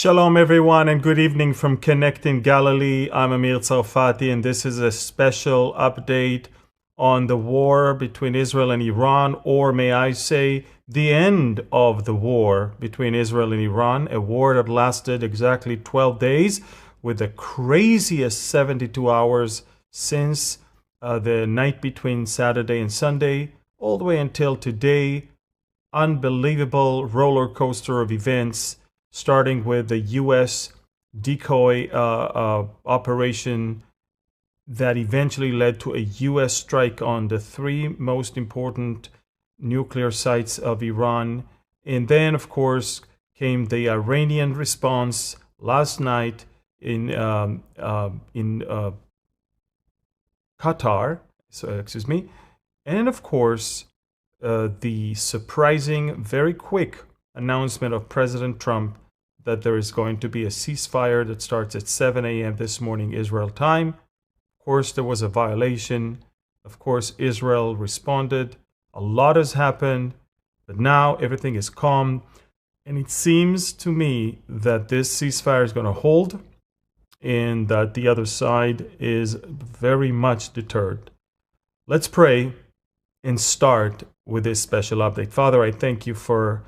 Shalom everyone and good evening from Connecting Galilee. I'm Amir Tsarfati and this is a special update on the war between Israel and Iran, or may I say the end of the war between Israel and Iran, a war that lasted exactly 12 days with the craziest 72 hours since the night between Saturday and Sunday, all the way until today. Unbelievable roller coaster of events, starting with the U.S. decoy operation that eventually led to a U.S. strike on the three most important nuclear sites of Iran. And then, of course, came the Iranian response last night in Qatar. And of course, the surprising, very quick announcement of President Trump that there is going to be a ceasefire that starts at 7 a.m. this morning, Israel time. Of course, there was a violation. Of course, Israel responded. A lot has happened, but now everything is calm. And it seems to me that this ceasefire is going to hold and that the other side is very much deterred. Let's pray and start with this special update. Father, I thank you for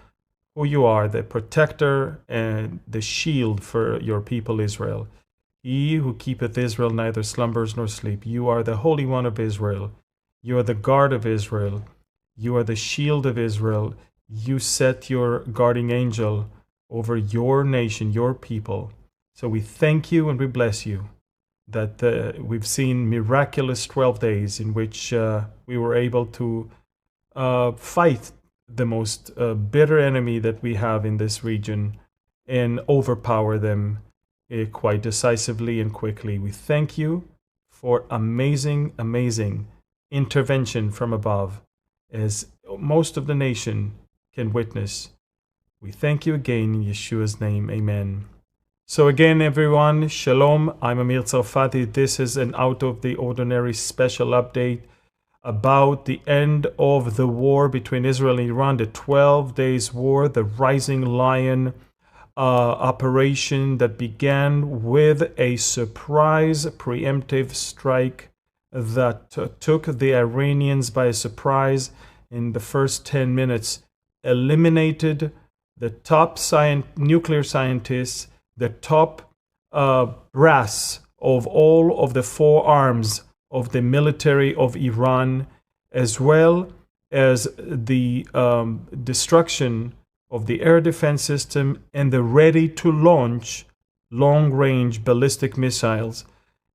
who you are, the protector and the shield for your people Israel. He who keepeth Israel neither slumbers nor sleep. You are the Holy One of Israel. You are the guard of Israel. You are the shield of Israel. You set your guarding angel over your nation, your people. So we thank you and we bless you that we've seen miraculous 12 days in which we were able to fight the most bitter enemy that we have in this region and overpower them quite decisively and quickly. We thank you for amazing, amazing intervention from above, as most of the nation can witness. We thank you again in Yeshua's name. Amen. So again, everyone, shalom. I'm Amir Tsarfati. This is an out-of-the-ordinary special update about the end of the war between Israel and Iran, the 12 days war, the Rising Lion operation that began with a surprise preemptive strike that took the Iranians by surprise in the first 10 minutes, eliminated the top nuclear scientists, the top brass of all of the forearms of the military of Iran, as well as the destruction of the air defense system and the ready-to-launch long-range ballistic missiles.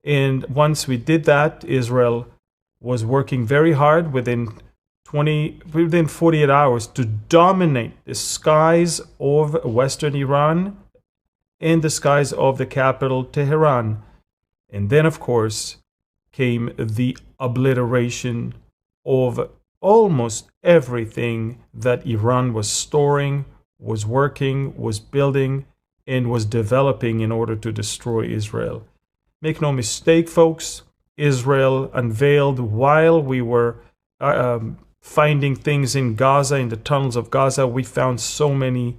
And once we did that, Israel was working very hard within 48 hours to dominate the skies of Western Iran and the skies of the capital, Tehran. And then, of course, came the obliteration of almost everything that Iran was storing, was working, was building, and was developing in order to destroy Israel. Make no mistake, folks, Israel unveiled while we were finding things in Gaza, in the tunnels of Gaza. We found so many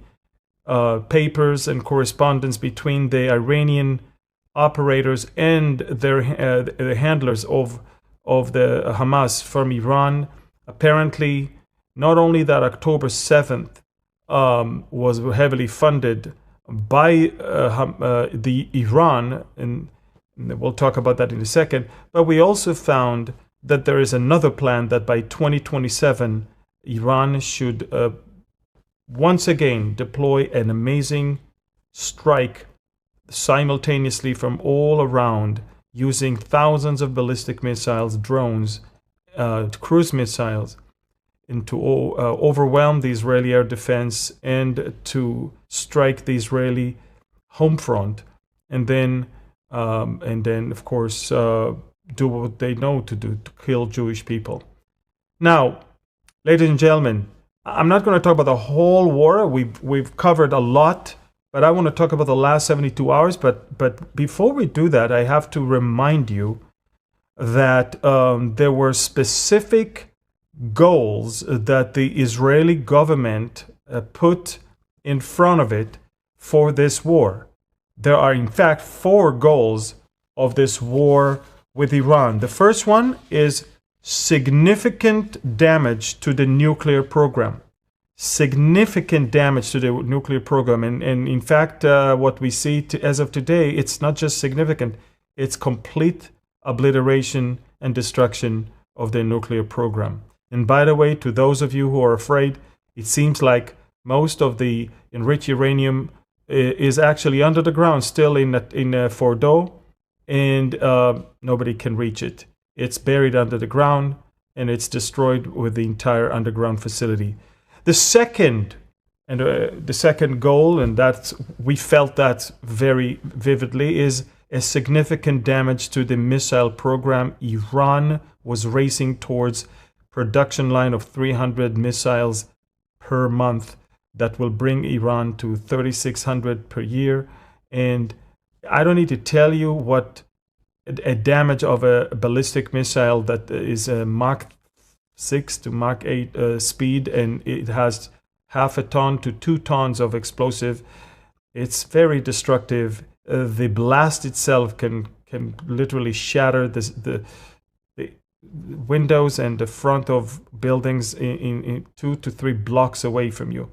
papers and correspondence between the Iranian operators and their handlers of the Hamas from Iran. Apparently, not only that October 7th was heavily funded by the Iran, and we'll talk about that in a second, but we also found that there is another plan that by 2027, Iran should once again deploy an amazing strike simultaneously from all around, using thousands of ballistic missiles, drones, cruise missiles, and to overwhelm the Israeli air defense and to strike the Israeli home front, and then of course do what they know to do, to kill Jewish people. Now, ladies and gentlemen, I'm not going to talk about the whole war. We've covered a lot, but I want to talk about the last 72 hours. But before we do that, I have to remind you that there were specific goals that the Israeli government put in front of it for this war. there are in fact 4 goals of this war with Iran. The first one is significant damage to the nuclear program. Significant damage to the nuclear program. And in fact, what we see as of today, it's not just significant, it's complete obliteration and destruction of the nuclear program. And by the way, to those of you who are afraid, it seems like most of the enriched uranium is actually under the ground, still in Fordo, and nobody can reach it. It's buried under the ground, and it's destroyed with the entire underground facility. The second goal, and that's, we felt that very vividly, is a significant damage to the missile program. Iran was racing towards production line of 300 missiles per month that will bring Iran to 3,600 per year. And I don't need to tell you what a damage of a ballistic missile that is a Mach 6 to Mach 8 speed, and it has half a ton to 2 tons of explosive. It's very destructive. The blast itself can literally shatter the windows and the front of buildings in 2 to 3 blocks away from you.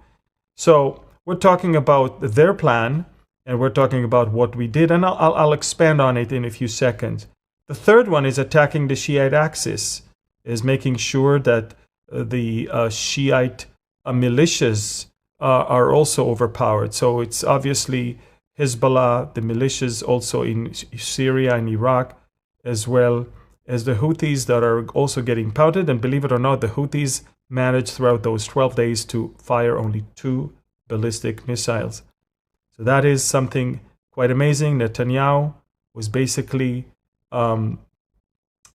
So we're talking about their plan, and we're talking about what we did, and I'll expand on it in a few seconds. The third one is attacking the Shiite axis, is making sure that the Shiite militias are also overpowered. So it's obviously Hezbollah, the militias also in Syria and Iraq, as well as the Houthis that are also getting pounded. And believe it or not, the Houthis managed throughout those 12 days to fire only 2 ballistic missiles. So that is something quite amazing. Netanyahu was basically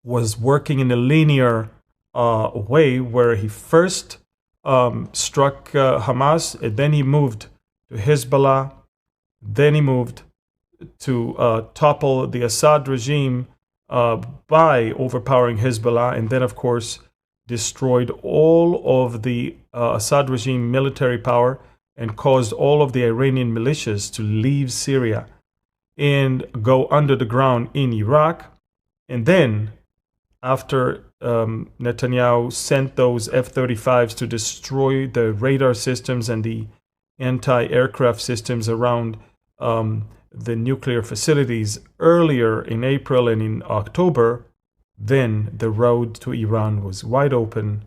was working in a linear way, where he first struck Hamas, and then he moved to Hezbollah, then he moved to topple the Assad regime by overpowering Hezbollah, and then of course destroyed all of the Assad regime military power and caused all of the Iranian militias to leave Syria and go under the ground in Iraq. And then, after Netanyahu sent those F-35s to destroy the radar systems and the anti-aircraft systems around the nuclear facilities earlier in April and in October, then the road to Iran was wide open,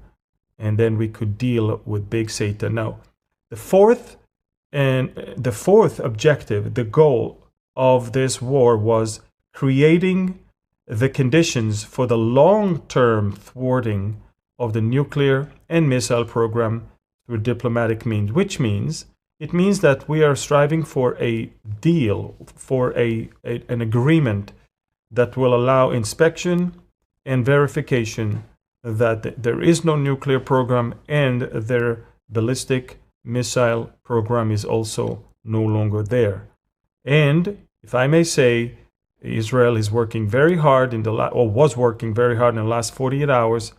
and then we could deal with Big Satan. Now, the fourth objective, the goal of this war, was creating the conditions for the long-term thwarting of the nuclear and missile program through diplomatic means, which means it means that we are striving for a deal, for an agreement that will allow inspection and verification that there is no nuclear program and their ballistic missile program is also no longer there. And if I may say, Israel is working very hard was working very hard in the last 48 hours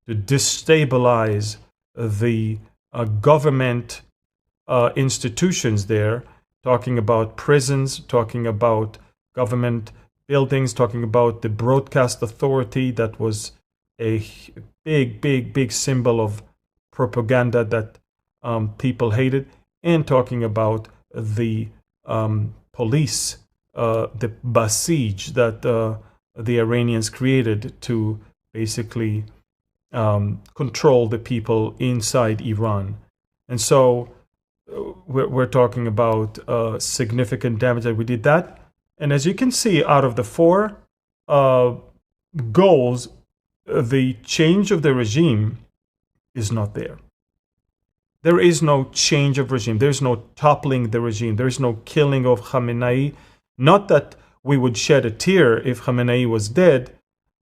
to destabilize the government institutions there, talking about prisons, talking about government buildings, talking about the broadcast authority that was a big symbol of propaganda that people hated, and talking about the police, the besiege that the Iranians created to basically control the people inside Iran. And so we're talking about significant damage that we did that. And as you can see, out of the 4 goals, the change of the regime is not there. There is no change of regime. There's no toppling the regime. There is no killing of Khamenei. Not that we would shed a tear if Khamenei was dead,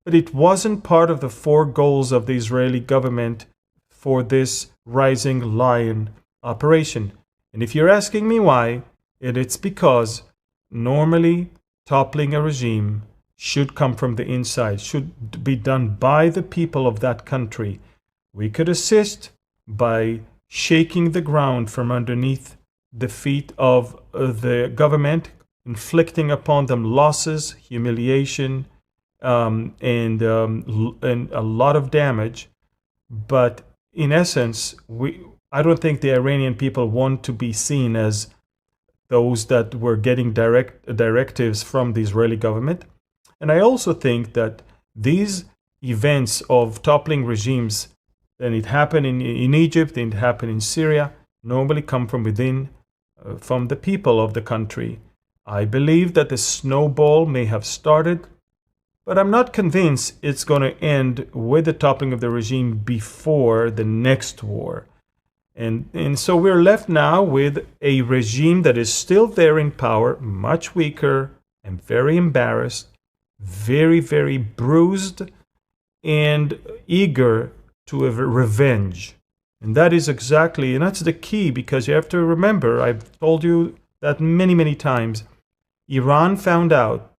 but it wasn't part of the 4 goals of the Israeli government for this rising lion operation. And if you're asking me why, it's because normally toppling a regime should come from the inside, should be done by the people of that country. We could assist by shaking the ground from underneath the feet of the government, inflicting upon them losses, humiliation, and a lot of damage. But in essence, I don't think the Iranian people want to be seen as those that were getting directives from the Israeli government. And I also think that these events of toppling regimes, and it happened in Egypt, and it happened in Syria, normally come from within, from the people of the country. I believe that the snowball may have started, but I'm not convinced it's going to end with the toppling of the regime before the next war. And so we're left now with a regime that is still there in power, much weaker and very embarrassed, very, very bruised, and eager to have revenge. And that is exactly, and that's the key, because you have to remember, I've told you that many, many times, Iran found out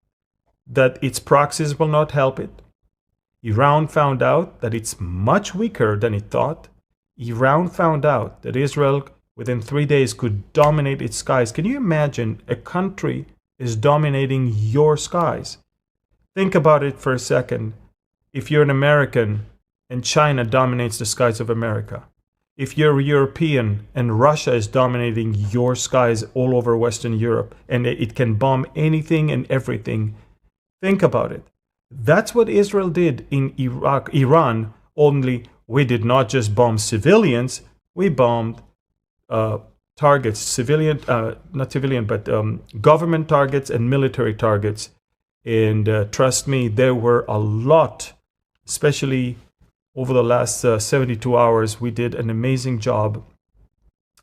that its proxies will not help it. Iran found out that it's much weaker than it thought. Iran found out that Israel, within 3 days, could dominate its skies. Can you imagine a country is dominating your skies? Think about it for a second. If you're an American and China dominates the skies of America, if you're European and Russia is dominating your skies all over Western Europe, and it can bomb anything and everything, think about it. That's what Israel did in Iran, only we did not just bomb civilians, we bombed targets, government targets and military targets. And trust me, there were a lot, especially over the last 72 hours. We did an amazing job.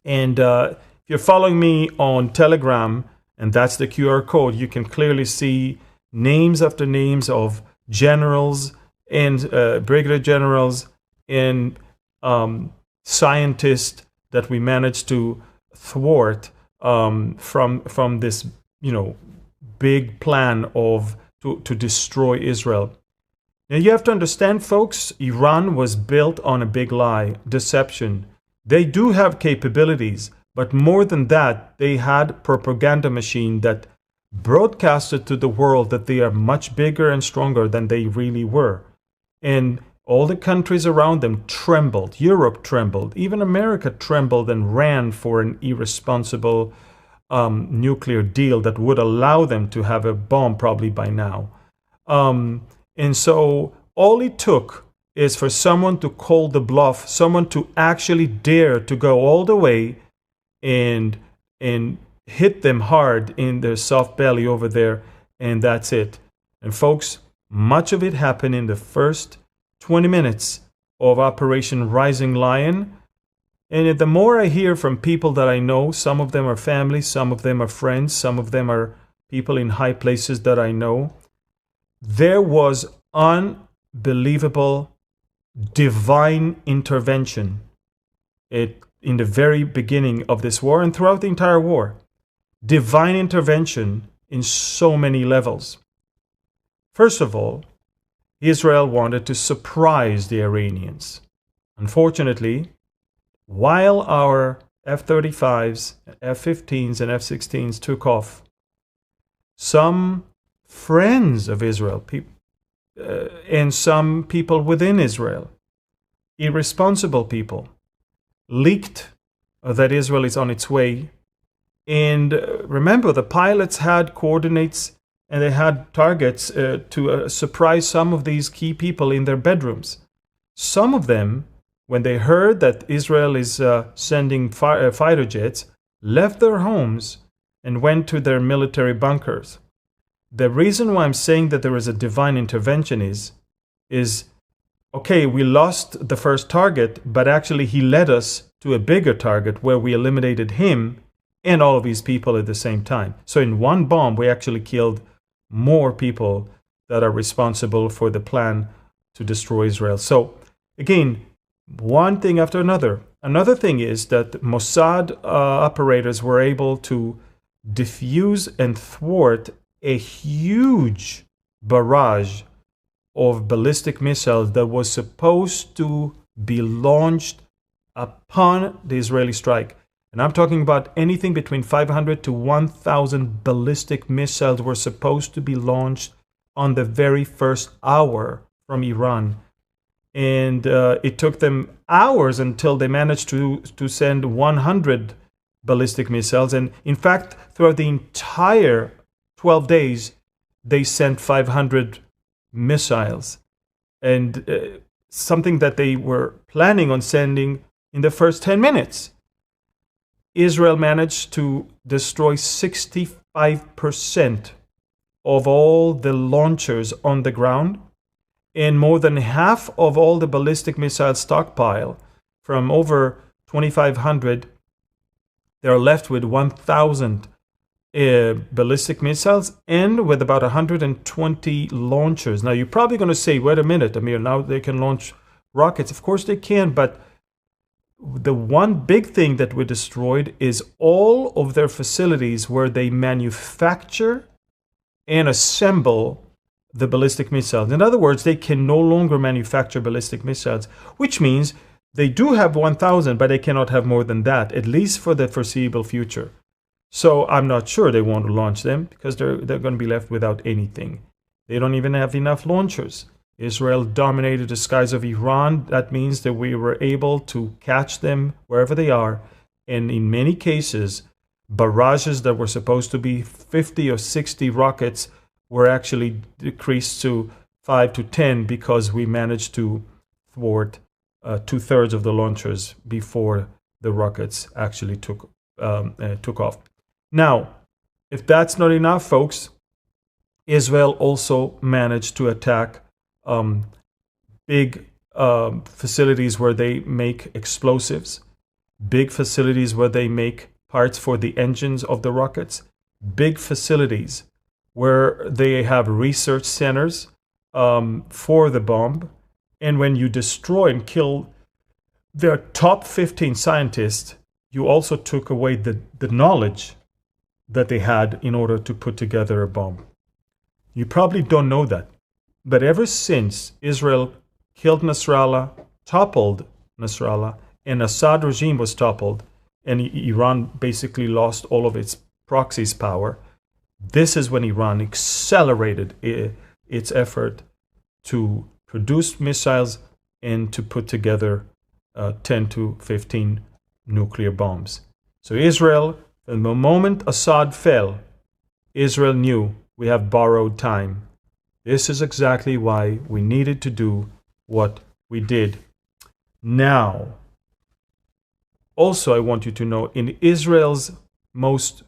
And if you're following me on Telegram, and that's the QR code, you can clearly see names after names of generals and brigadier generals and scientists that we managed to thwart from this, big plan to destroy Israel. Now you have to understand, folks, Iran was built on a big lie, deception. They do have capabilities, but more than that, they had propaganda machine that broadcasted to the world that they are much bigger and stronger than they really were. And all the countries around them trembled. Europe trembled. Even America trembled and ran for an irresponsible nuclear deal that would allow them to have a bomb probably by now. And so all it took is for someone to call the bluff, someone to actually dare to go all the way and hit them hard in their soft belly over there, and that's it. And folks, much of it happened in the first 20 minutes of Operation Rising Lion. And the more I hear from people that I know, some of them are family, some of them are friends, some of them are people in high places that I know, there was unbelievable divine intervention in the very beginning of this war and throughout the entire war. Divine intervention in so many levels. First of all, Israel wanted to surprise the Iranians. Unfortunately, while our F-35s, F-15s, and F-16s took off, some friends of Israel and some people within Israel, irresponsible people, leaked that Israel is on its way. And remember, the pilots had coordinates and they had targets to surprise some of these key people in their bedrooms. Some of them, when they heard that Israel is sending fighter jets, left their homes and went to their military bunkers. The reason why I'm saying that there is a divine intervention is okay, we lost the first target, but actually he led us to a bigger target where we eliminated him and all of these people at the same time. So in one bomb, we actually killed more people that are responsible for the plan to destroy Israel. So again, one thing after another. Another thing is that Mossad operators were able to diffuse and thwart a huge barrage of ballistic missiles that was supposed to be launched upon the Israeli strike. And I'm talking about anything between 500 to 1,000 ballistic missiles were supposed to be launched on the very first hour from Iran. And it took them hours until they managed to send 100 ballistic missiles. And in fact, throughout the entire 12 days, they sent 500 missiles. And something that they were planning on sending in the first 10 minutes. Israel managed to destroy 65% of all the launchers on the ground, and more than half of all the ballistic missile stockpile. From over 2,500, they're left with 1,000 ballistic missiles and with about 120 launchers. Now, you're probably going to say, wait a minute, Amir, now they can launch rockets. Of course they can, but the one big thing that we destroyed is all of their facilities where they manufacture and assemble the ballistic missiles. In other words, they can no longer manufacture ballistic missiles, which means they do have 1,000, but they cannot have more than that, at least for the foreseeable future. So I'm not sure they want to launch them because they're going to be left without anything. They don't even have enough launchers. Israel dominated the skies of Iran. That means that we were able to catch them wherever they are. And in many cases, barrages that were supposed to be 50 or 60 rockets were actually decreased to 5 to 10 because we managed to thwart 2/3 of the launchers before the rockets actually took off. Now, if that's not enough, folks, Israel also managed to attack big facilities where they make explosives, big facilities where they make parts for the engines of the rockets, big facilities where they have research centers for the bomb. And when you destroy and kill their top 15 scientists, you also took away the knowledge that they had in order to put together a bomb. You probably don't know that. But ever since Israel killed Nasrallah, toppled Nasrallah, and Assad regime was toppled, and Iran basically lost all of its proxies power, this is when Iran accelerated its effort to produce missiles and to put together 10 to 15 nuclear bombs. So Israel, from the moment Assad fell, Israel knew we have borrowed time. This is exactly why we needed to do what we did. Now, also I want you to know, in Israel's most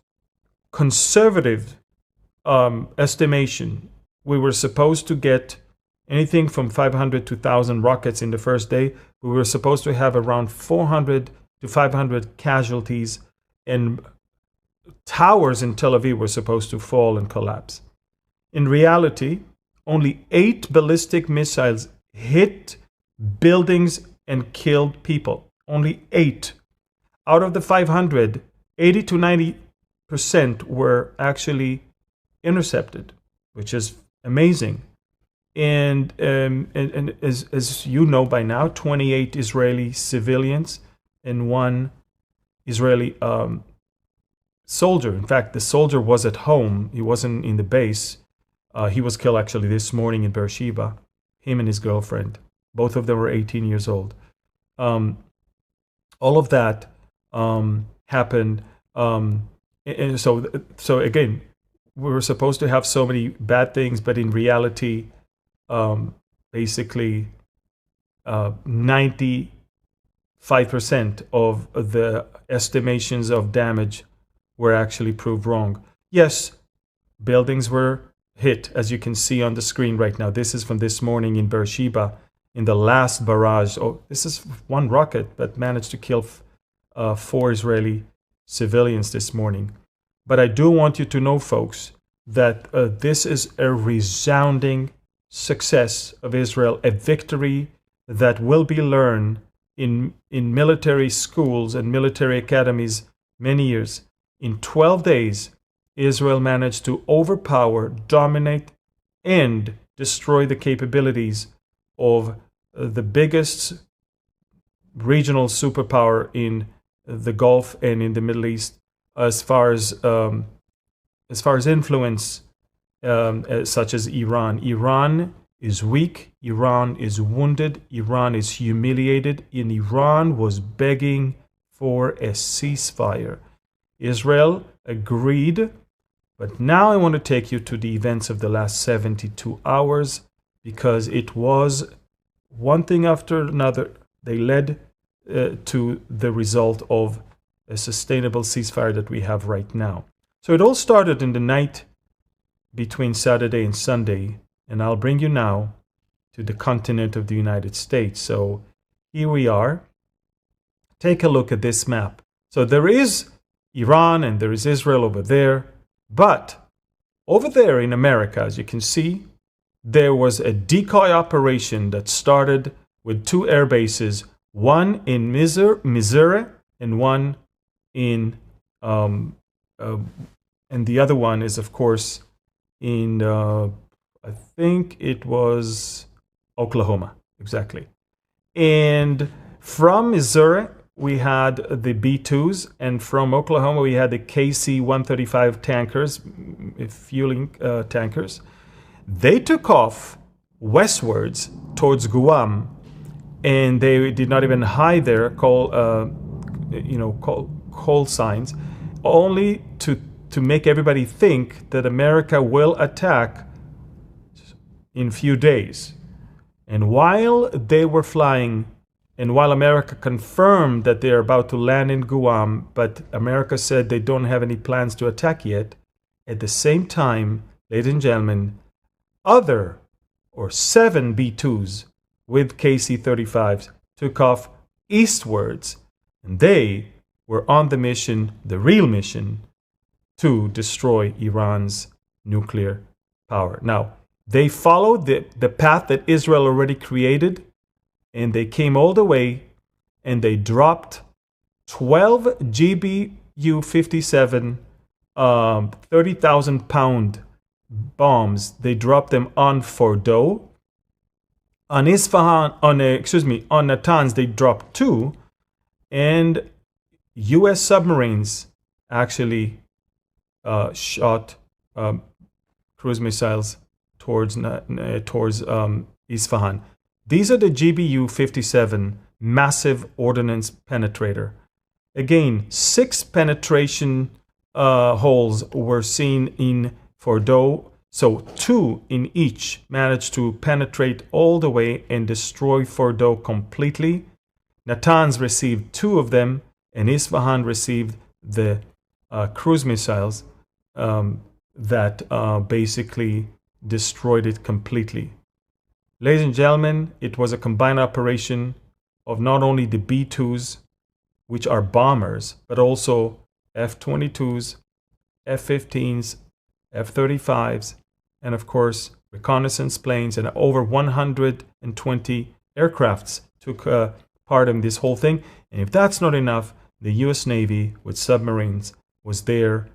conservative estimation, we were supposed to get anything from 500 to 1,000 rockets in the first day. We were supposed to have around 400 to 500 casualties, and towers in Tel Aviv were supposed to fall and collapse. In reality, only 8 ballistic missiles hit buildings and killed people. Only 8. Out of the 500, 80 to 90% were actually intercepted, which is amazing. And as you know by now, 28 Israeli civilians and 1 Israeli soldier. In fact, the soldier was at home. He wasn't in the base. He was killed actually this morning in Beersheba, him and his girlfriend. Both of them were 18 years old. All of that happened. And so again, we were supposed to have so many bad things, but in reality, basically 95% of the estimations of damage were actually proved wrong. Yes, buildings were hit, as you can see on the screen right now. This is from this morning in Beersheba, in the last barrage. Oh, this is one rocket that managed to kill 4 Israeli civilians this morning. But I do want you to know, folks, that this is a resounding success of Israel, a victory that will be learned in military schools and military academies many years. In 12 days, Israel managed to overpower, dominate, and destroy the capabilities of the biggest regional superpower in the Gulf and in the Middle East as far as influence, such as Iran. Iran is weak. Iran is wounded. Iran is humiliated. And Iran was begging for a ceasefire. Israel agreed. But now I want to take you to the events of the last 72 hours, because it was one thing after another. They led to the result of a sustainable ceasefire that we have right now. So it all started in the night between Saturday and Sunday, and I'll bring you now to the continent of the United States. So here we are. Take a look at this map. So there is Iran and there is Israel over there, but over there in America, as you can see, there was a decoy operation that started with 2 air bases, one in Missouri and one in, and the other one is, of course, in, I think it was Oklahoma, exactly. And from Missouri, we had the B-2s, and from Oklahoma, we had the KC-135 tankers, fueling tankers. They took off westwards towards Guam, and they did not even hide their call signs, only to make everybody think that America will attack in few days. And while they were flying, and while America confirmed that they are about to land in Guam, but America said they don't have any plans to attack yet, at the same time, ladies and gentlemen, 7 B-2s with KC-35s took off eastwards, and they were on the mission, the real mission, to destroy Iran's nuclear power. Now, they followed the path that Israel already created, and they came all the way, and they dropped 12 GBU-57 30,000-pound bombs. They dropped them on Fordo. On Isfahan, on Natanz, they dropped 2, and U.S. submarines actually shot cruise missiles towards Isfahan. These are the GBU-57 massive ordnance penetrator. Again, 6 penetration holes were seen in Fordo, so 2 in each managed to penetrate all the way and destroy Fordo completely. Natanz received 2 of them, and Isfahan received the cruise missiles that basically destroyed it completely. Ladies and gentlemen, it was a combined operation of not only the B-2s, which are bombers, but also F-22s, F-15s, F-35s, and of course, reconnaissance planes, and over 120 aircrafts took part in this whole thing. And if that's not enough, the U.S. Navy with submarines was there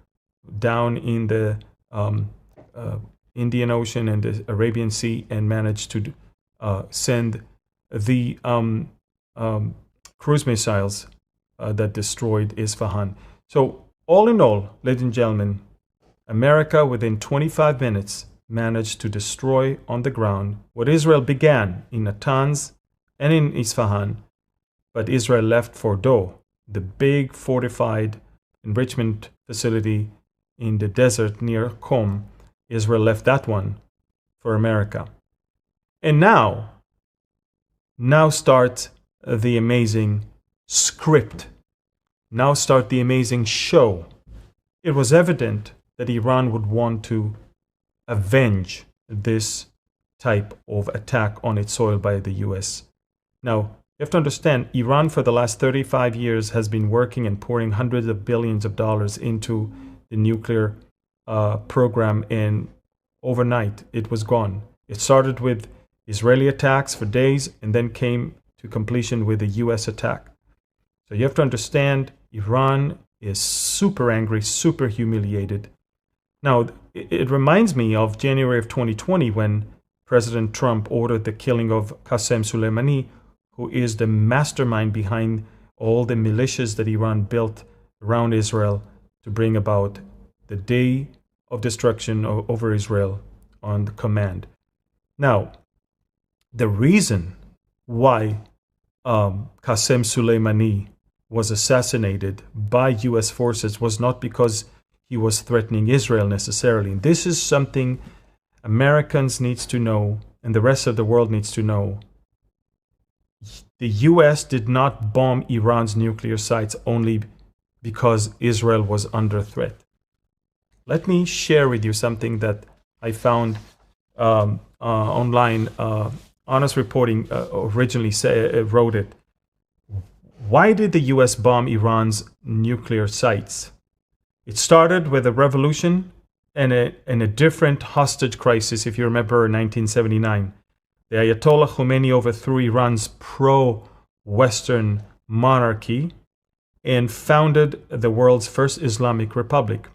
down in the Indian Ocean and the Arabian Sea, and managed to send the cruise missiles that destroyed Isfahan. So all in all, ladies and gentlemen, America within 25 minutes managed to destroy on the ground what Israel began in Natanz and in Isfahan, but Israel left Fordo, the big fortified enrichment facility in the desert near Qom. Israel left that one for America. And now start the amazing script. Now start the amazing show. It was evident that Iran would want to avenge this type of attack on its soil by the US. Now, you have to understand, Iran for the last 35 years has been working and pouring hundreds of billions of dollars into the nuclear program, and overnight it was gone. It started with Israeli attacks for days and then came to completion with a US attack. So you have to understand, Iran is super angry, super humiliated. Now, it reminds me of January of 2020 when President Trump ordered the killing of Qasem Soleimani, who is the mastermind behind all the militias that Iran built around Israel to bring about the day of destruction over Israel on command. Now, the reason why Qasem Soleimani was assassinated by U.S. forces was not because he was threatening Israel necessarily. And this is something Americans needs to know and the rest of the world needs to know. The U.S. did not bomb Iran's nuclear sites only because Israel was under threat. Let me share with you something that I found online. Honest Reporting originally wrote it. Why did the U.S. bomb Iran's nuclear sites? It started with a revolution and a different hostage crisis, if you remember, in 1979. The Ayatollah Khomeini overthrew Iran's pro-Western monarchy and founded the world's first Islamic republic.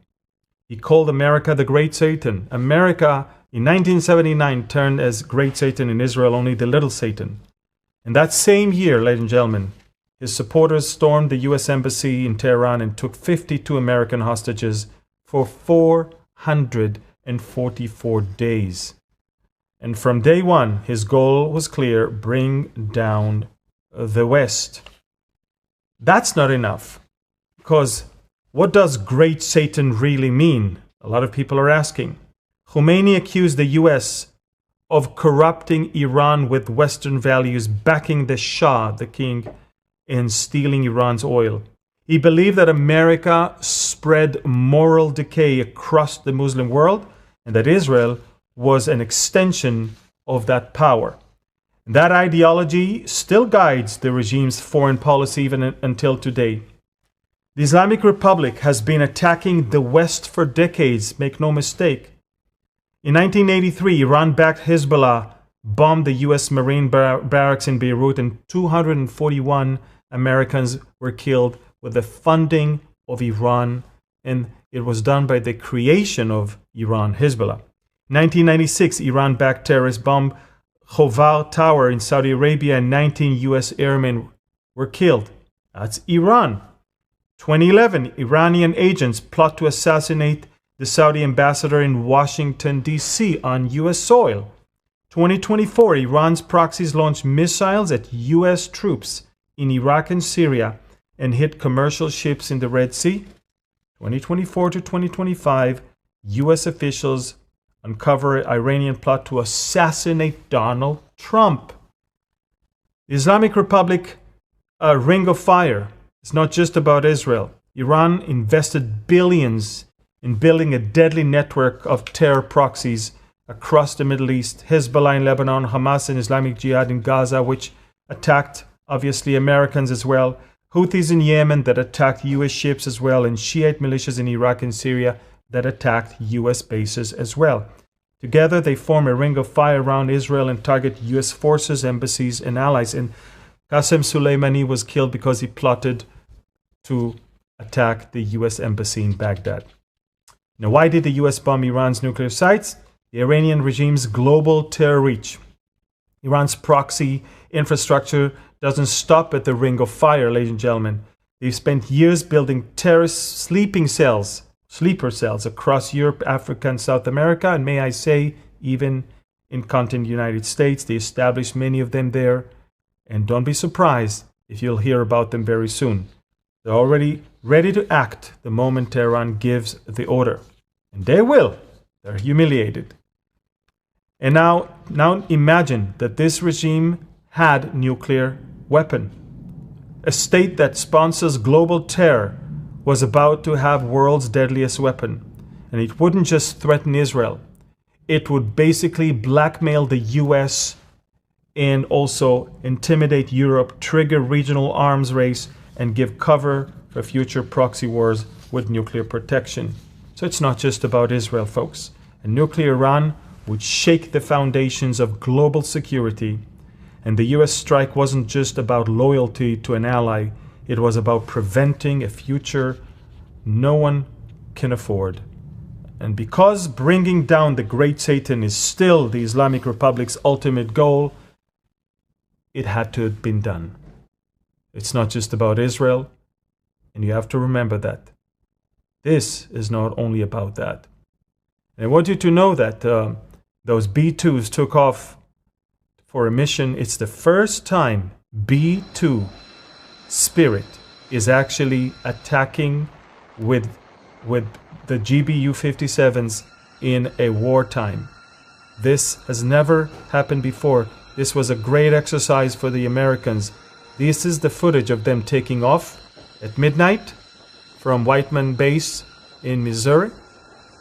He called America the Great Satan. America, in 1979, turned as Great Satan, in Israel only the Little Satan. And that same year, ladies and gentlemen, his supporters stormed the U.S. Embassy in Tehran and took 52 American hostages for 444 days. And from day one, his goal was clear: bring down the West. That's not enough, because what does Great Satan really mean? A lot of people are asking. Khomeini accused the U.S. of corrupting Iran with Western values, backing the Shah, the king, and stealing Iran's oil. He believed that America spread moral decay across the Muslim world and that Israel was an extension of that power. And that ideology still guides the regime's foreign policy even until today. The Islamic Republic has been attacking the West for decades, make no mistake. In 1983, Iran-backed Hezbollah bombed the U.S. Marine barracks in Beirut, and 241 Americans were killed with the funding of Iran, and it was done by the creation of Iran, Hezbollah. In 1996, Iran-backed terrorists bombed Khovar Tower in Saudi Arabia, and 19 U.S. airmen were killed. That's Iran. 2011, Iranian agents plot to assassinate the Saudi ambassador in Washington, D.C. on U.S. soil. 2024, Iran's proxies launched missiles at U.S. troops in Iraq and Syria and hit commercial ships in the Red Sea. 2024 to 2025, U.S. officials uncover Iranian plot to assassinate Donald Trump. The Islamic Republic, a ring of fire. It's not just about Israel. Iran invested billions in building a deadly network of terror proxies across the Middle East. Hezbollah in Lebanon, Hamas and Islamic Jihad in Gaza, which attacked, obviously, Americans as well. Houthis in Yemen that attacked U.S. ships as well, and Shiite militias in Iraq and Syria that attacked U.S. bases as well. Together, they form a ring of fire around Israel and target U.S. forces, embassies, and allies. And Qasem Soleimani was killed because he plotted to attack the U.S. embassy in Baghdad. Now, why did the U.S. bomb Iran's nuclear sites? The Iranian regime's global terror reach. Iran's proxy infrastructure doesn't stop at the ring of fire, ladies and gentlemen. They've spent years building terrorist sleeper cells across Europe, Africa, and South America, and may I say, even in continental United States. They established many of them there, and don't be surprised if you'll hear about them very soon. They're already ready to act the moment Tehran gives the order. And they will. They're humiliated. And now imagine that this regime had nuclear weapon. A state that sponsors global terror was about to have world's deadliest weapon. And it wouldn't just threaten Israel. It would basically blackmail the US and also intimidate Europe, trigger regional arms race, and give cover for future proxy wars with nuclear protection. So it's not just about Israel, folks. A nuclear Iran would shake the foundations of global security. And the US strike wasn't just about loyalty to an ally. It was about preventing a future no one can afford. And because bringing down the Great Satan is still the Islamic Republic's ultimate goal, it had to have been done. It's not just about Israel, and you have to remember that. This is not only about that. And I want you to know that those B-2s took off for a mission. It's the first time B-2 Spirit is actually attacking with the GBU-57s in a wartime. This has never happened before. This was a great exercise for the Americans. This is the footage of them taking off at midnight from Whiteman Base in Missouri,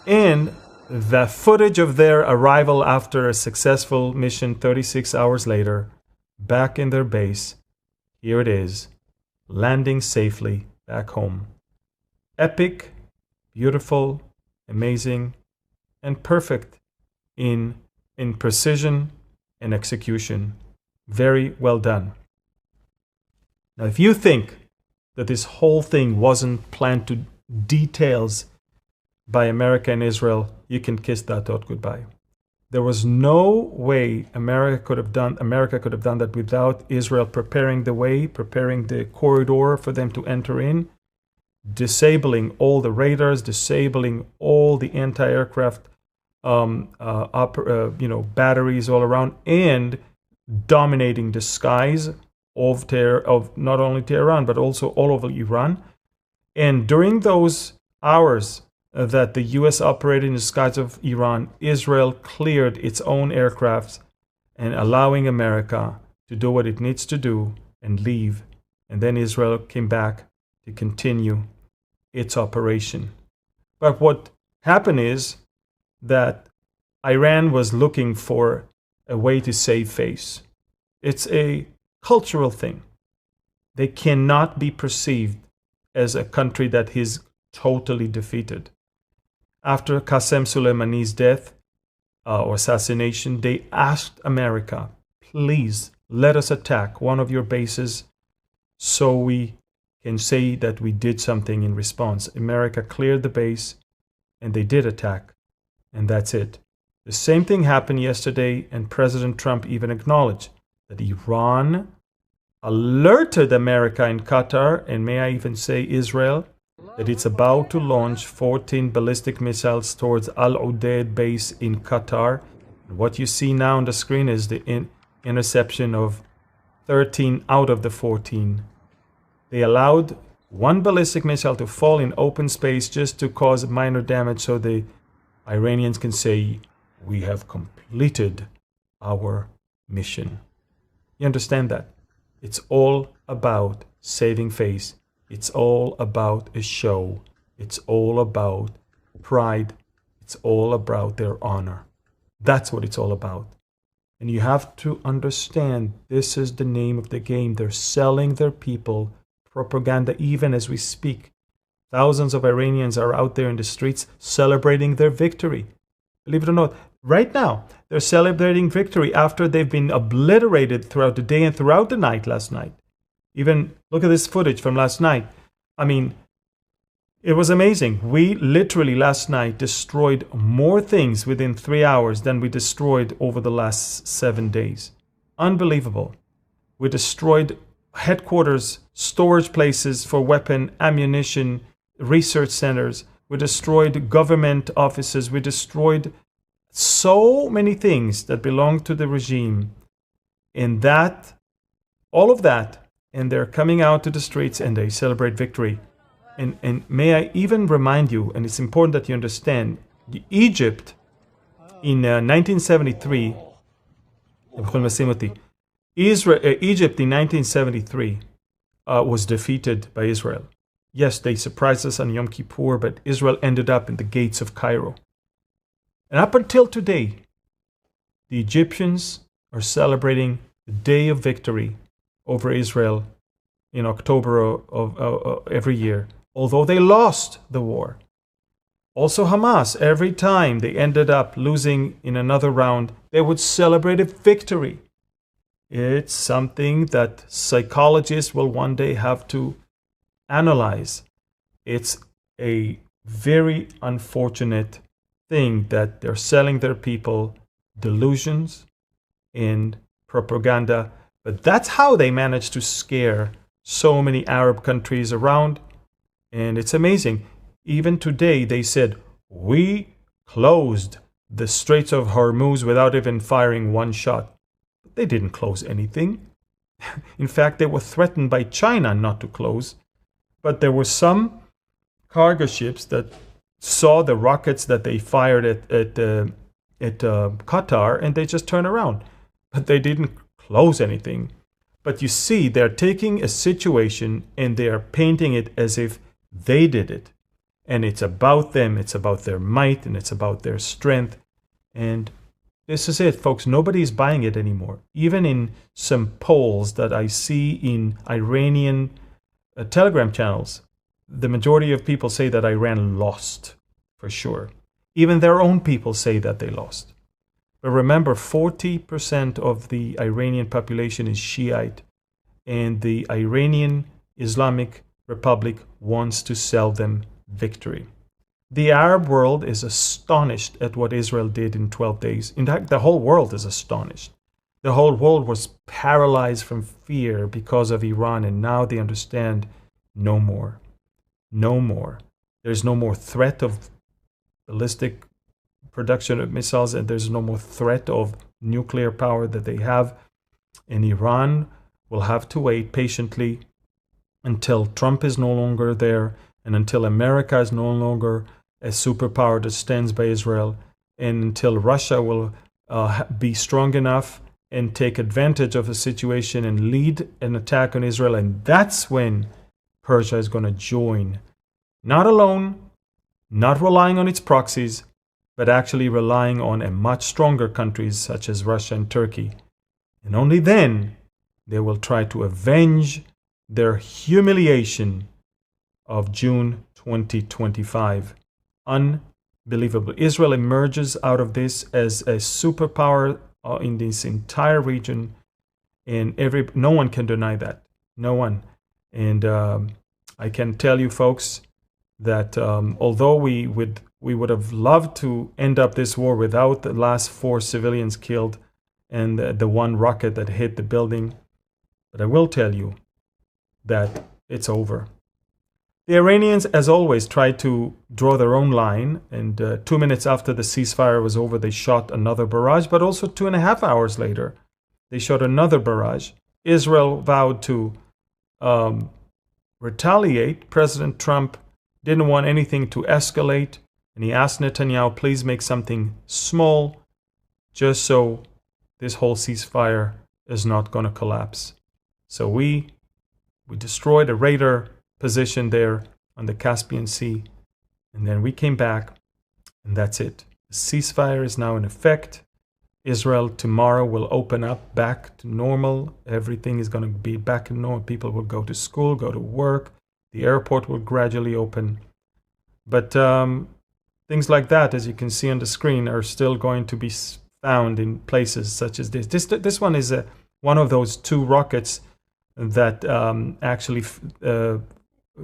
and the footage of their arrival after a successful mission 36 hours later, back in their base. Here it is, landing safely back home. Epic, beautiful, amazing, and perfect in precision and execution. Very well done. Now, if you think that this whole thing wasn't planned to details by America and Israel, you can kiss that thought goodbye. There was no way America could have done that without Israel preparing the way, preparing the corridor for them to enter in, disabling all the radars, disabling all the anti-aircraft batteries all around, and dominating the skies of not only Tehran but also all over Iran. And during those hours that the U.S. operated in the skies of Iran, Israel cleared its own aircrafts and allowing America to do what it needs to do and leave. And then Israel came back to continue its operation. But what happened is that Iran was looking for a way to save face. It's a cultural thing. They cannot be perceived as a country that is totally defeated. After Qasem Soleimani's death or assassination, they asked America, please let us attack one of your bases so we can say that we did something in response. America cleared the base and they did attack, and that's it. The same thing happened yesterday, and President Trump even acknowledged that Iran alerted America and Qatar, and may I even say Israel, that it's about to launch 14 ballistic missiles towards Al Udeid base in Qatar. And what you see now on the screen is the interception of 13 out of the 14. They allowed one ballistic missile to fall in open space just to cause minor damage so the Iranians can say, we have completed our mission. You understand that? It's all about saving face. It's all about a show. It's all about pride. It's all about their honor. That's what it's all about. And you have to understand, this is the name of the game. They're selling their people propaganda even as we speak. Thousands of Iranians are out there in the streets celebrating their victory. Believe it or not, right now, they're celebrating victory after they've been obliterated throughout the day and throughout the night last night. Even look at this footage from last night. I mean, it was amazing. We literally last night destroyed more things within 3 hours than we destroyed over the last 7 days. Unbelievable. We destroyed headquarters, storage places for weapon, ammunition, research centers. We destroyed government offices. We destroyed so many things that belong to the regime. And that, all of that, and they're coming out to the streets and they celebrate victory. And may I even remind you, and it's important that you understand, Egypt in 1973, Egypt in 1973 was defeated by Israel. Yes, they surprised us on Yom Kippur, but Israel ended up in the gates of Cairo. And up until today, the Egyptians are celebrating the day of victory over Israel in October of every year, although they lost the war. Also Hamas, every time they ended up losing in another round, they would celebrate a victory. It's something that psychologists will one day have to analyze. It's a very unfortunate thing that they're selling their people delusions and propaganda. But that's how they manage to scare so many Arab countries around. And it's amazing. Even today, they said, we closed the Straits of Hormuz without even firing one shot. They didn't close anything. In fact, they were threatened by China not to close. But there were some cargo ships that saw the rockets that they fired at Qatar, and they just turned around. But they didn't close anything. But you see, they're taking a situation and they are painting it as if they did it. And it's about them, it's about their might, and it's about their strength. And this is it, folks. Nobody's buying it anymore. Even in some polls that I see in Iranian Telegram channels, the majority of people say that Iran lost, for sure. Even their own people say that they lost. But remember, 40% of the Iranian population is Shiite, and the Iranian Islamic Republic wants to sell them victory. The Arab world is astonished at what Israel did in 12 days. In fact, the whole world is astonished. The whole world was paralyzed from fear because of Iran, and now they understand no more. No more. There's no more threat of ballistic production of missiles, and there's no more threat of nuclear power that they have. And Iran will have to wait patiently until Trump is no longer there, and until America is no longer a superpower that stands by Israel, and until Russia will be strong enough and take advantage of the situation and lead an attack on Israel. And that's when Persia is going to join. Not alone, not relying on its proxies, but actually relying on a much stronger countries such as Russia and Turkey. And only then they will try to avenge their humiliation of June 2025. Unbelievable. Israel emerges out of this as a superpower in this entire region, and no one can deny that. No one. And I can tell you, folks, that although we would have loved to end up this war without the last 4 civilians killed and the one rocket that hit the building, but I will tell you that it's over. The Iranians, as always, tried to draw their own line, and 2 minutes after the ceasefire was over, they shot another barrage, but also 2.5 hours later, they shot another barrage. Israel vowed to retaliate. President Trump didn't want anything to escalate, and he asked Netanyahu, please make something small, just so this whole ceasefire is not going to collapse. So we destroyed a radar position there on the Caspian Sea, and then we came back, and that's it. The ceasefire is now in effect. Israel tomorrow will open up back to normal. Everything is going to be back in normal. People will go to school, go to work. The airport will gradually open. But things like that, as you can see on the screen, are still going to be found in places such as this. This one is one of those 2 rockets that actually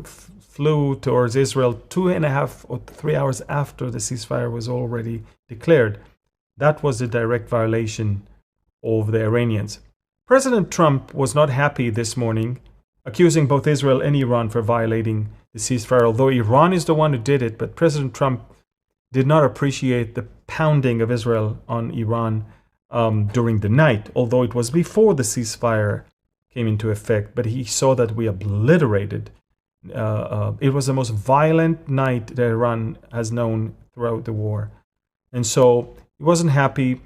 flew towards Israel 2.5 or 3 hours after the ceasefire was already declared. That was a direct violation of the Iranians. President Trump was not happy this morning, accusing both Israel and Iran for violating the ceasefire, although Iran is the one who did it. But President Trump did not appreciate the pounding of Israel on Iran during the night, although it was before the ceasefire came into effect. But he saw that we obliterated. It was the most violent night that Iran has known throughout the war. And so he wasn't happy.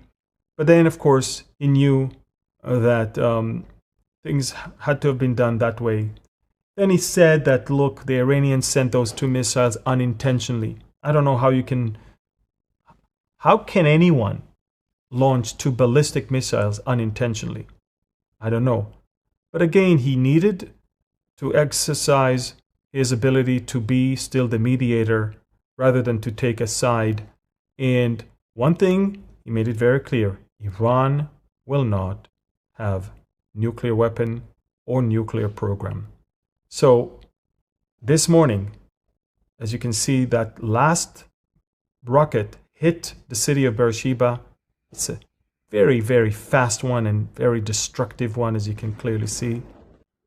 But then, of course, he knew that things had to have been done that way. Then he said that, look, the Iranians sent those 2 missiles unintentionally. I don't know how can anyone launch 2 ballistic missiles unintentionally? I don't know. But again, he needed to exercise his ability to be still the mediator rather than to take a side. And one thing, he made it very clear: Iran will not have nuclear weapon or nuclear program. So this morning, as you can see, that last rocket hit the city of Beersheba. It's a very, very fast one and very destructive one, as you can clearly see.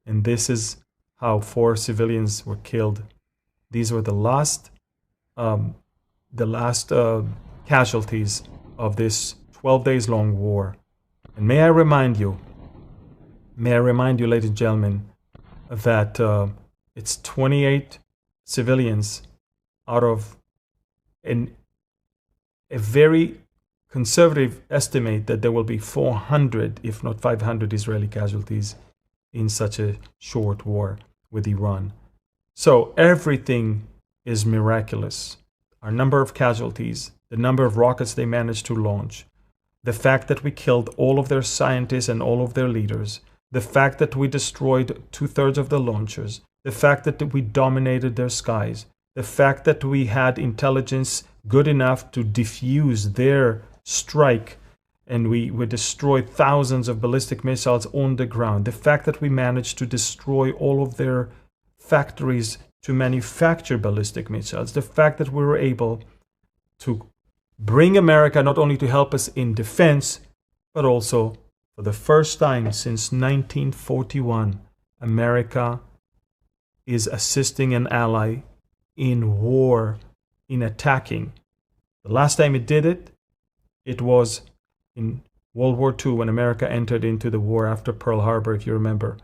And this is how 4 civilians were killed. These were the last casualties of this 12 days long war. And may I remind you, ladies and gentlemen, that it's 28 civilians out of a very conservative estimate that there will be 400, if not 500 Israeli casualties in such a short war with Iran. So everything is miraculous. Our number of casualties, the number of rockets they managed to launch, the fact that we killed all of their scientists and all of their leaders, the fact that we destroyed 2/3 of the launchers, the fact that we dominated their skies, the fact that we had intelligence good enough to defuse their strike and we destroyed thousands of ballistic missiles on the ground, the fact that we managed to destroy all of their factories to manufacture ballistic missiles, the fact that we were able to bring America not only to help us in defense, but also for the first time since 1941, America is assisting an ally in war, in attacking. The last time it did it, it was in World War II when America entered into the war after Pearl Harbor, if you remember.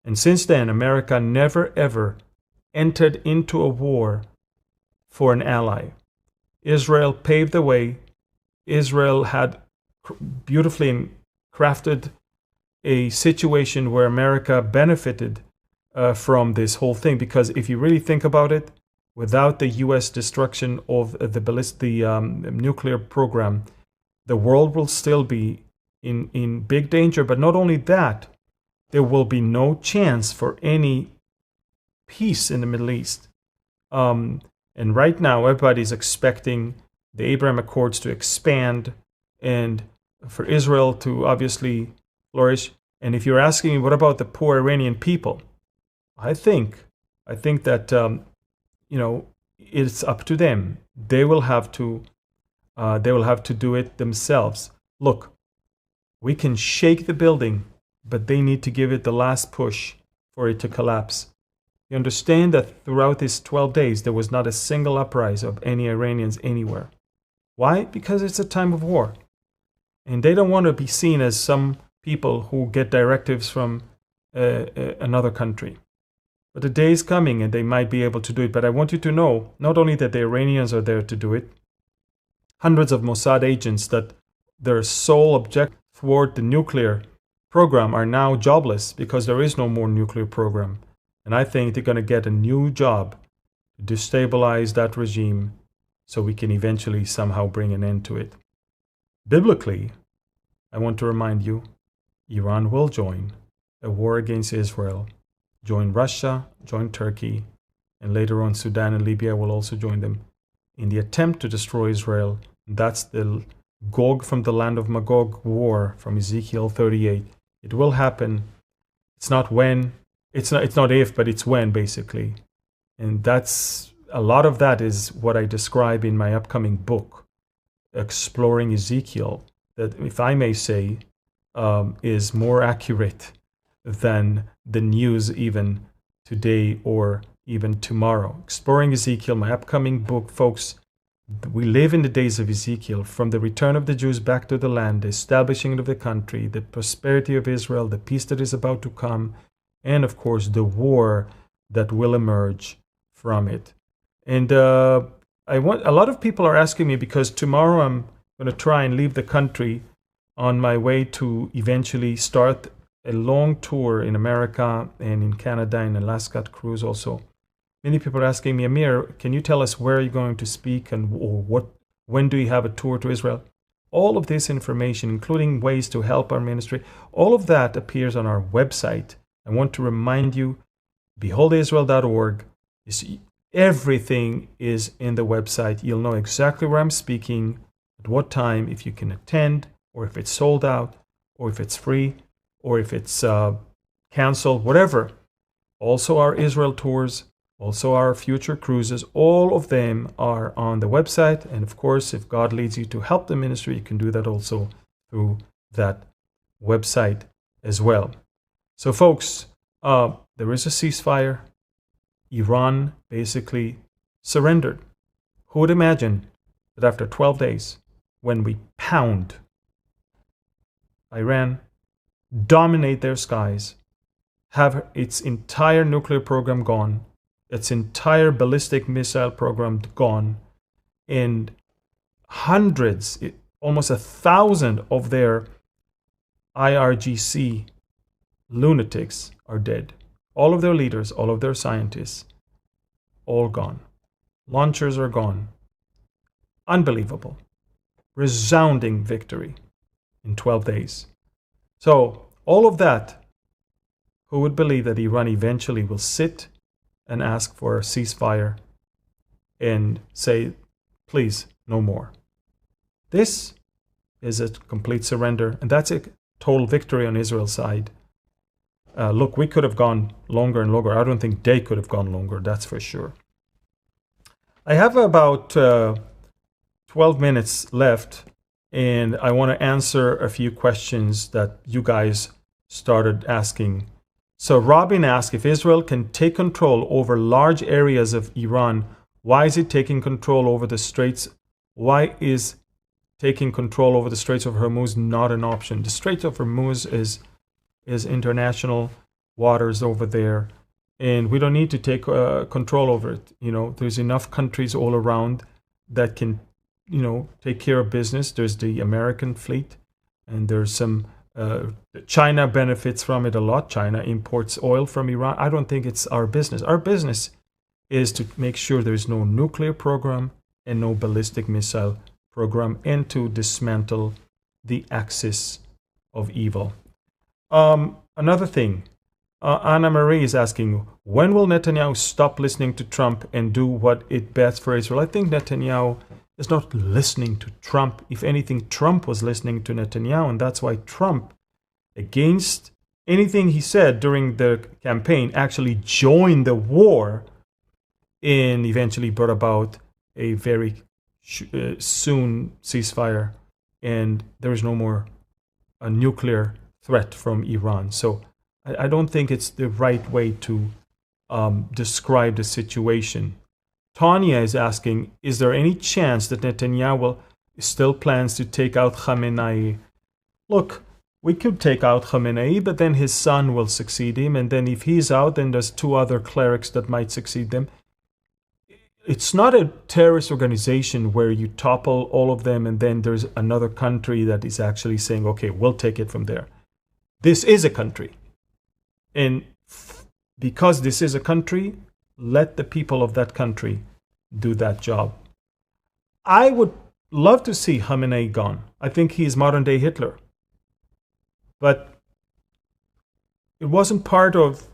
And since then, America never ever entered into a war for an ally. Israel paved the way. Israel had beautifully crafted a situation where America benefited from this whole thing. Because if you really think about it, without the U.S. destruction of the nuclear program, the world will still be in big danger. But not only that, there will be no chance for any peace in the Middle East. And right now, everybody's expecting the Abraham Accords to expand and for Israel to obviously flourish. And if you're asking me, what about the poor Iranian people? I think that it's up to them. They will have to do it themselves. Look, we can shake the building, but they need to give it the last push for it to collapse. You understand that throughout these 12 days, there was not a single uprising of any Iranians anywhere. Why? Because it's a time of war. And they don't want to be seen as some people who get directives from another country. But the day is coming and they might be able to do it. But I want you to know, not only that the Iranians are there to do it, hundreds of Mossad agents that their sole objective toward the nuclear program are now jobless because there is no more nuclear program. And I think they're going to get a new job to destabilize that regime so we can eventually somehow bring an end to it. Biblically, I want to remind you, Iran will join a war against Israel, join Russia, join Turkey, and later on Sudan and Libya will also join them in the attempt to destroy Israel. That's the Gog from the land of Magog war from Ezekiel 38. It will happen. It's not when. It's not if, but it's when, basically. And that's a lot of that is what I describe in my upcoming book, Exploring Ezekiel, that, if I may say, is more accurate than the news even today or even tomorrow. Exploring Ezekiel, my upcoming book, folks. We live in the days of Ezekiel, from the return of the Jews back to the land, the establishing of the country, the prosperity of Israel, the peace that is about to come, and of course the war that will emerge from it. And a lot of people are asking me, because tomorrow I'm going to try and leave the country on my way to eventually start a long tour in America and in Canada and Alaska, cruise also. Many people are asking me, Amir, can you tell us where you're going to speak and when do you have a tour to Israel? All of this information, including ways to help our ministry, all of that appears on our website. I want to remind you, beholdisrael.org. Everything is in the website. You'll know exactly where I'm speaking, at what time, if you can attend, or if it's sold out, or if it's free, or if it's canceled, whatever. Also our Israel tours, also our future cruises, all of them are on the website. And of course, if God leads you to help the ministry, you can do that also through that website as well. So folks, There is a ceasefire. Iran basically surrendered. Who would imagine that after 12 days, when we pound Iran, dominate their skies, have its entire nuclear program gone, its entire ballistic missile program gone, and hundreds, almost 1,000 of their IRGC lunatics are dead. All of their leaders, all of their scientists, all gone. Launchers are gone. Unbelievable. Resounding victory in 12 days. So, all of that, who would believe that Iran eventually will sit and ask for a ceasefire and say, please, no more. This is a complete surrender, and that's a total victory on Israel's side. Look, we could have gone longer and longer. I don't think they could have gone longer, that's for sure. I have about 12 minutes left, and I want to answer a few questions that you guys started asking. So Robin asked, if Israel can take control over large areas of Iran, why is it taking control over the Straits? Why is taking control over the Straits of Hormuz not an option? The Straits of Hormuz is international waters over there, and we don't need to take control over it. You know, there's enough countries all around that can, you know, take care of business. There's the American fleet, and there's some China benefits from it a lot. China imports oil from Iran. I don't think it's our business. Our business is to make sure there's no nuclear program and no ballistic missile program, and to dismantle the axis of evil. Another thing, Anna Marie is asking, when will Netanyahu stop listening to Trump and do what is best for Israel? I think Netanyahu is not listening to Trump. If anything, Trump was listening to Netanyahu, and that's why Trump, against anything he said during the campaign, actually joined the war and eventually brought about a very soon ceasefire, and there is no more a nuclear threat from Iran. So I don't think it's the right way to describe the situation. Tanya is asking, is there any chance that Netanyahu still plans to take out Khamenei? Look, we could take out Khamenei, but then his son will succeed him, and then if he's out, then there's two other clerics that might succeed them. It's not a terrorist organization where you topple all of them and then there's another country that is actually saying, okay, we'll take it from there. This is a country. And because this is a country, let the people of that country do that job. I would love to see Khamenei gone. I think he's modern day Hitler. But it wasn't part of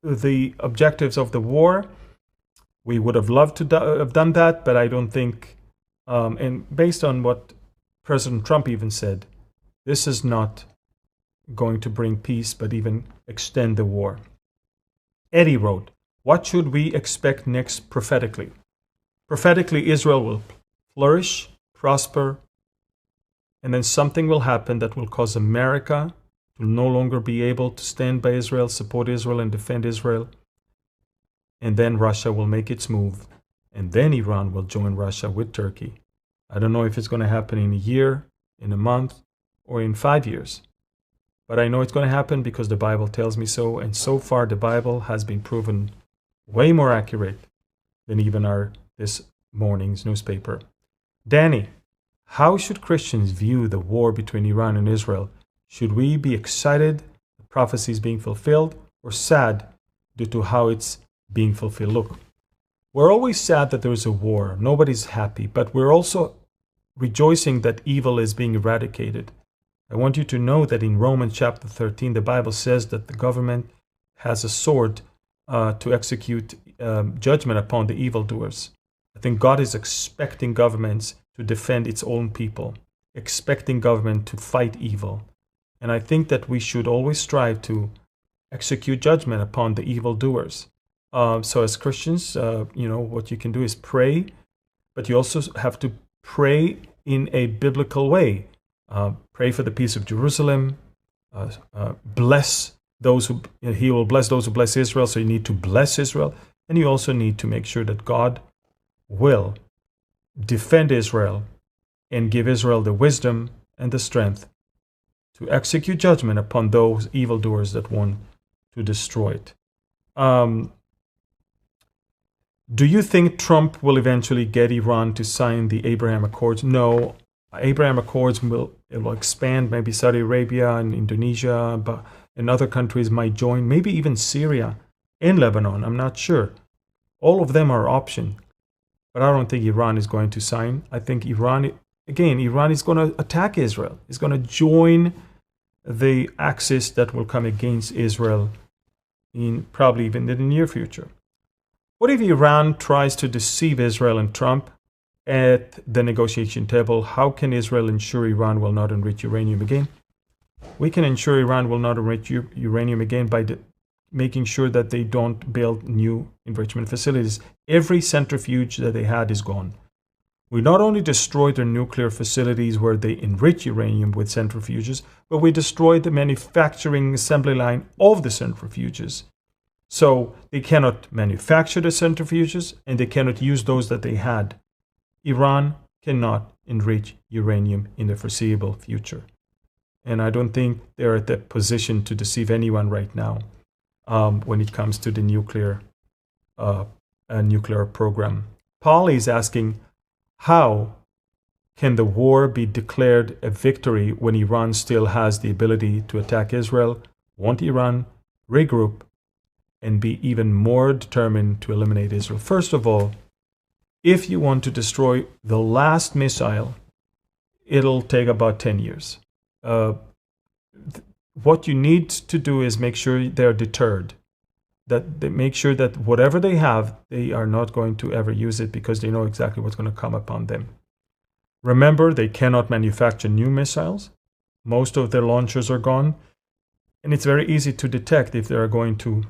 the objectives of the war. We would have loved to have done that, but I don't think, and based on what President Trump even said, this is not going to bring peace, but even extend the war. Eddie wrote, what should we expect next prophetically? Prophetically, Israel will flourish, prosper, and then something will happen that will cause America to no longer be able to stand by Israel, support Israel, and defend Israel. And then Russia will make its move, and then Iran will join Russia with Turkey. I don't know if it's going to happen in a year, in a month, or in 5 years. But I know it's going to happen because the Bible tells me so, and so far the Bible has been proven way more accurate than even this morning's newspaper. Danny, how should Christians view the war between Iran and Israel? Should we be excited the prophecy is being fulfilled, or sad due to how it's being fulfilled? Look, we're always sad that there's a war. Nobody's happy, but we're also rejoicing that evil is being eradicated. I want you to know that in Romans chapter 13, the Bible says that the government has a sword to execute judgment upon the evildoers. I think God is expecting governments to defend its own people, expecting government to fight evil. And I think that we should always strive to execute judgment upon the evildoers. So as Christians, what you can do is pray, but you also have to pray in a biblical way. Pray for the peace of Jerusalem, bless He will bless those who bless Israel. So you need to bless Israel, and you also need to make sure that God will defend Israel and give Israel the wisdom and the strength to execute judgment upon those evildoers that want to destroy it. Do you think Trump will eventually get Iran to sign the Abraham Accords? No. Abraham Accords will expand. Maybe Saudi Arabia and Indonesia and other countries might join. Maybe even Syria and Lebanon. I'm not sure. All of them are option. But I don't think Iran is going to sign. I think Iran is going to attack Israel. It's going to join the axis that will come against Israel probably even in the near future. What if Iran tries to deceive Israel and Trump at the negotiation table? How can Israel ensure Iran will not enrich uranium again? We can ensure Iran will not enrich uranium again by making sure that they don't build new enrichment facilities. Every centrifuge that they had is gone. We not only destroyed their nuclear facilities where they enrich uranium with centrifuges, but we destroyed the manufacturing assembly line of the centrifuges. So they cannot manufacture the centrifuges, and they cannot use those that they had. Iran cannot enrich uranium in the foreseeable future. And I don't think they're at the position to deceive anyone right now when it comes to the nuclear program. Paul is asking, how can the war be declared a victory when Iran still has the ability to attack Israel? Won't Iran regroup and be even more determined to eliminate Israel? First of all, if you want to destroy the last missile, it'll take about 10 years. What you need to do is make sure they're deterred. That they make sure that whatever they have, they are not going to ever use it because they know exactly what's going to come upon them. Remember, they cannot manufacture new missiles. Most of their launchers are gone. And it's very easy to detect if they are going to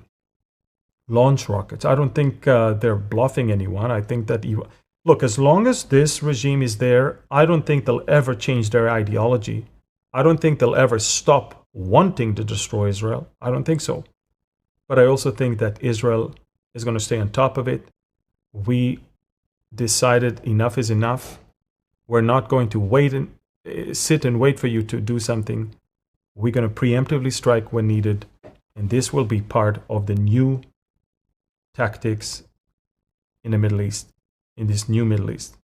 launch rockets. I don't think they're bluffing anyone. I think that, look, as long as this regime is there, I don't think they'll ever change their ideology. I don't think they'll ever stop wanting to destroy Israel. I don't think so. But I also think that Israel is going to stay on top of it. We decided enough is enough. We're not going to sit and wait for you to do something. We're going to preemptively strike when needed. And this will be part of the new tactics in the Middle East, in this new Middle East.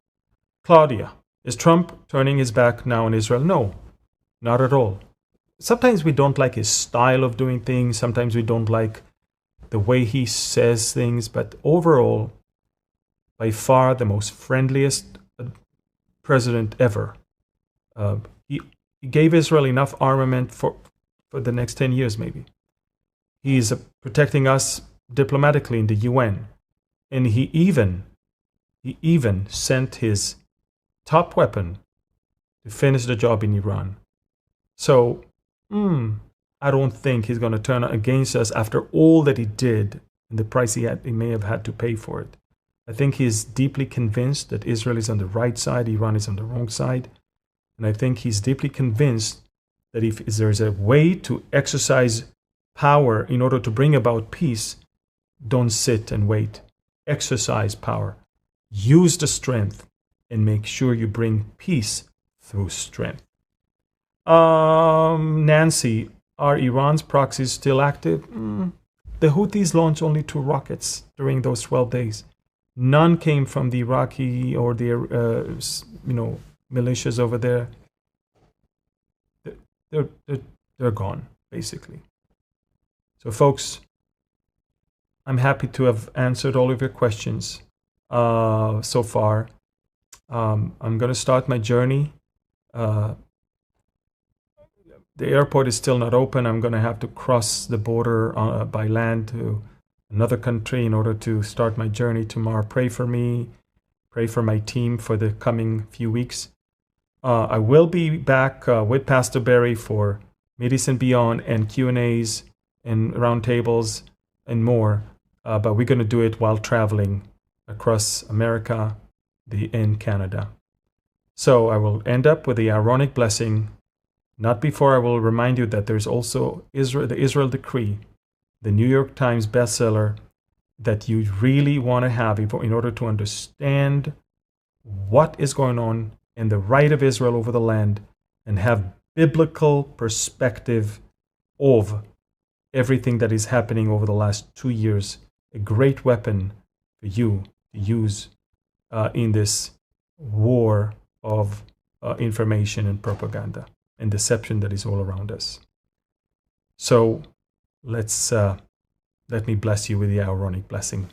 Claudia, is Trump turning his back now on Israel? No, not at all. Sometimes we don't like his style of doing things. Sometimes we don't like the way he says things. But overall, by far the most friendliest president ever. He gave Israel enough armament for the next 10 years, maybe. He's protecting us diplomatically in the UN. And he even sent his top weapon to finish the job in Iran. So, I don't think he's going to turn against us after all that he did and the price he may have had to pay for it. I think he's deeply convinced that Israel is on the right side, Iran is on the wrong side. And I think he's deeply convinced that if there's a way to exercise power in order to bring about peace, don't sit and wait. Exercise power. Use the strength and make sure you bring peace through strength. Nancy, are Iran's proxies still active? The Houthis launched only 2 rockets during those 12 days. None came from the Iraqi or the militias over there. They're gone, basically. So, folks, I'm happy to have answered all of your questions so far. I'm going to start my journey. The airport is still not open. I'm going to have to cross the border by land to another country in order to start my journey tomorrow. Pray for me. Pray for my team for the coming few weeks. I will be back with Pastor Barry for Mideast and Beyond and Q&As and roundtables and more. But we're going to do it while traveling across America and Canada. So I will end up with the Aaronic blessing. Not before I will remind you that there's also the Israel Decree, the New York Times bestseller that you really want to have in order to understand what is going on and the right of Israel over the land and have biblical perspective of everything that is happening over the last 2 years. A great weapon for you to use in this war of information and propaganda and deception that is all around us. So let me bless you with the Aaronic blessing.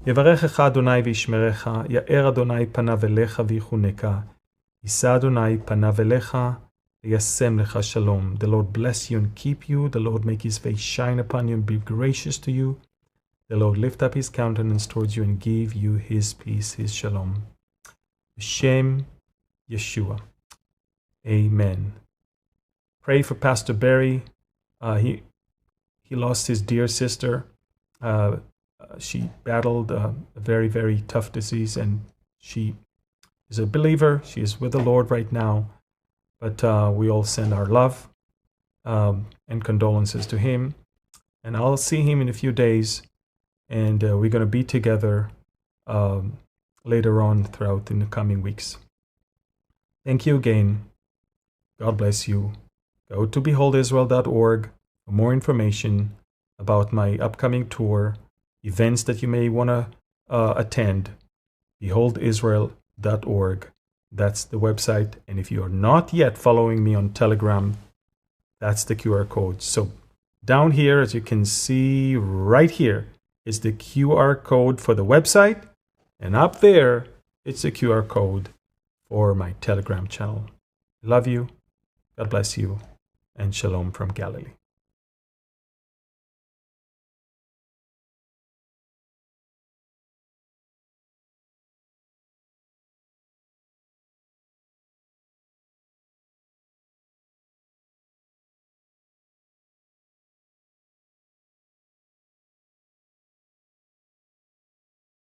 יברכך אדוני וישמרך, יאר אדוני פניו אליך ויחונקה, יישא אדוני פניו אליך, וישם לך shalom. The Lord bless you and keep you. The Lord make his face shine upon you and be gracious to you. The Lord lift up his countenance towards you and give you his peace, his shalom. B'Shem Yeshua. Amen. Pray for Pastor Barry. He lost his dear sister. She battled a very, very tough disease, and she is a believer. She is with the Lord right now. But we all send our love and condolences to him. And I'll see him in a few days, and we're going to be together later on throughout in the coming weeks. Thank you again. God bless you. Go to beholdisrael.org for more information about my upcoming tour, events that you may want to attend. Beholdisrael.org. That's the website. And if you are not yet following me on Telegram, that's the QR code. So down here, as you can see right here, is the QR code for the website. And up there, it's the QR code for my Telegram channel. Love you. God bless you. And shalom from Galilee.